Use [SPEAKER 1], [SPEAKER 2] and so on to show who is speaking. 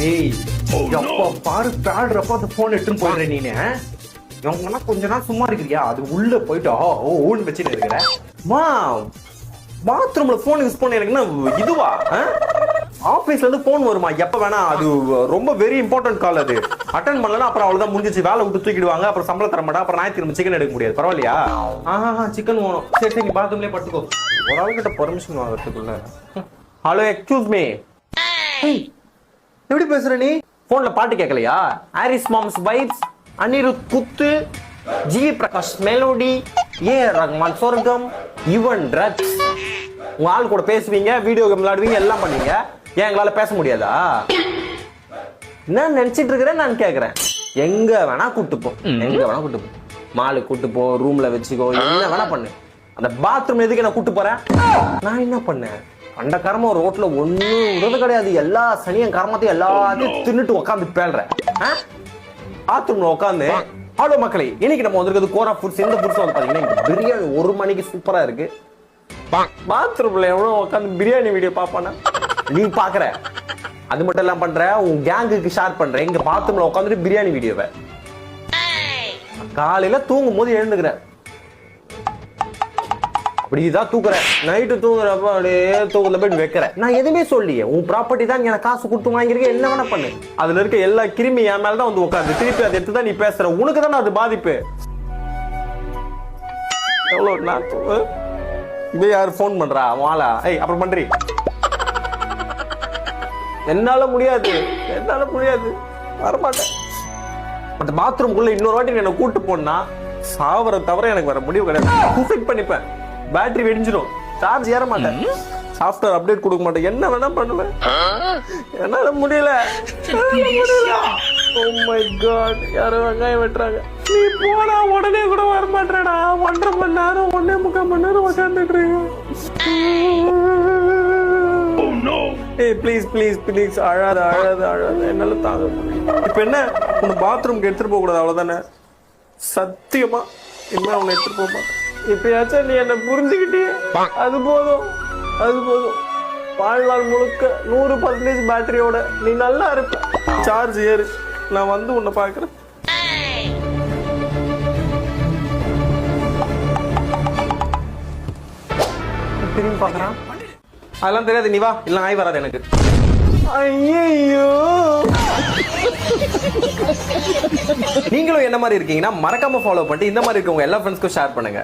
[SPEAKER 1] ஏய் எப்ப பாரு பேடுறப்ப அந்த போன் எடுத்துன்னு போயிடுற நீனு. இவங்கன்னா கொஞ்ச நாள் சும்மா இருக்கிறியா? அது உள்ள போயிட்டு ஓன்னு வச்சுட்டு இருக்கிற. மா பாத்ரூம்ல போன் யூஸ் பண்ண எனக்குன்னா இதுவா? ஆபீஸ்ல இருந்து போன் வருமா எப்ப வேணா? அது ரொம்ப வெரி இம்பார்ட்டன்ட் கால். அது அட்டன் பண்ணலன்னா அப்புறம் அவ்வளவுதான் முடிஞ்சிச்சு. வேலை விட்டு தூக்கிடுவாங்க. அப்புறம் சம்பளம் தர மாட்டா. அப்புறம் ஞாயிற்று சிக்கன் எடுக்க முடியாது. பரவாயில்லையா? சிக்கன் வேணும். சரி சரி, நீ பாத்ரூம்லயே படுத்துக்கோ. ஒரு ஆளுகிட்ட பர்மிஷன் வாங்குறதுக்குள்ள. Hello, excuse me. எப்படி பேசுற நீ? போன்ல பாட்டு கேட்கலையா? ஹாரிஸ் மாம்ஸ் வைப்ஸ், அனிருத் குத்து, ஜிவி பிரகாஷ் மெலோடி, ஏ ரஹ்மான் சொர்க்கம், யுவன் ட்ரக்ஸ். உங்க ஆள் கூட பேசுவீங்க, வீடியோ கேம் விளையாடுவீங்க, எல்லாம் பண்ணுவீங்க. ஏன் எங்களால பேச முடியாதா? என்ன நினைச்சிட்டு இருக்கிறேன் நான் கேக்குறேன். எங்க வேணா கூட்டு போ, எங்க வேணா கூட்டு போ. மாலுக்கு கூட்டு போ, ரூம்ல வச்சுக்கோ, என்ன வேணா பண்ணு. அந்த பாத்ரூம் எதுக்கு நான் கூட்டு போறேன்? நான் என்ன பண்ணேன்? அந்த கர்ம ரோட்ல ஒண்ணும் விடுறது கிடையாது. எல்லா சனியும் கர்மத்தையும் எல்லாத்தையும் தின்னுட்டு உட்காந்து பேழ்றேன். பாத்ரூம்ல உட்காந்து. ஹலோ மக்களே, இன்னைக்கு நம்ம வந்திருக்கிறது கோரா ஃபுட்ஸ். இந்த ஃபுட்ஸ் வந்து பாத்தீங்கன்னா பிரியாணி 1 மணிக்கு சூப்பரா இருக்கு. பாத்ரூம்ல எவ்வளவு உட்காந்து பிரியாணி வீடியோ பாப்பானா நீ பாக்குற? அது மட்டும் எல்லாம் பண்ற, உன் கேங்குக்கு ஷேர் பண்ற. எங்க பாத்ரூம்ல உட்காந்துட்டு பிரியாணி வீடியோவை காலையில தூங்கும் போது எழுந்துக்கிற. அப்படிதான் தூக்குற. நைட்டு தூங்குறப்ப அப்படியே தூக்குல போய் வைக்கிற. நான் எதுவுமே சொல்லியே, உன் ப்ராப்பர்ட்டி தான். எனக்கு காசு கொடுத்து வாங்கிருக்க, என்ன வேணா பண்ணு. அதுல இருக்க எல்லா கிருமி என் மேலதான் வந்து உட்காந்து திருப்பி அதை எடுத்துதான் நீ பேசுற. உனக்கு தானே அது பாதிப்பு. எவ்வளவு நான் இதே யாரு போன் பண்றா? வாழா. அப்புறம் பண்றீ. என்னால முடியாது, என்னால முடியாது, வரமாட்டேன். அந்த பாத்ரூம்குள்ள இன்னொரு வாட்டி என்ன கூட்டு போனா சாவர தவிர எனக்கு வர முடிவு கிடையாது. சூசைட் பண்ணிப்பேன். பேட்டரி வெடிஞ்சிடும், சார்ஜ் ஏற மாட்டேன், சாஃப்ட்வேர் அப்டேட் கொடுக்க மாட்டேன், என்ன வேணா பண்ணுவேன். என்னால முடியல. Oh my God, யாரோ வெங்காயம் வெட்டுறாங்க. நீ போனா உடனே கூட வர மாட்டேடா. 1.5 மணி நேரம் 1.25 மணி நேரம் உட்காந்துட்டு ப்ளீஸ் ப்ளீஸ் ப்ளீஸ், அழாத அழாத அழாத, என்னால தாங்க முடியும். இப்ப என்ன, உன்னை பாத்ரூம்க்கு எடுத்துட்டு போக கூடாது அவ்வளவுதானே? சத்தியமா இனிமே உன்னை எடுத்துட்டு போக மாட்டேன். இப்பயாச்சும் நீ என்ன புரிஞ்சுக்கிட்டியே, அது போதும், அது போதும். வாழ்நாள் முழுக்க 100% பேட்டரியோட நீ நல்லா இருப்ப. சார்ஜ் ஏறு, நான் வந்து உன்னை பாக்குறேன். திரும்பி பாக்குறான். அதெல்லாம் தெரியாது, நீ வா. இல்ல ஆய் வராது எனக்கு. ஐயோ, நீங்களும் என்ன மாதிரி இருக்கீங்கன்னா மறக்காம ஃபாலோ பண்ணிட்டு இந்த மாதிரி இருக்கவங்க எல்லா ஃப்ரெண்ட்ஸ்க்கும் ஷேர் பண்ணுங்க.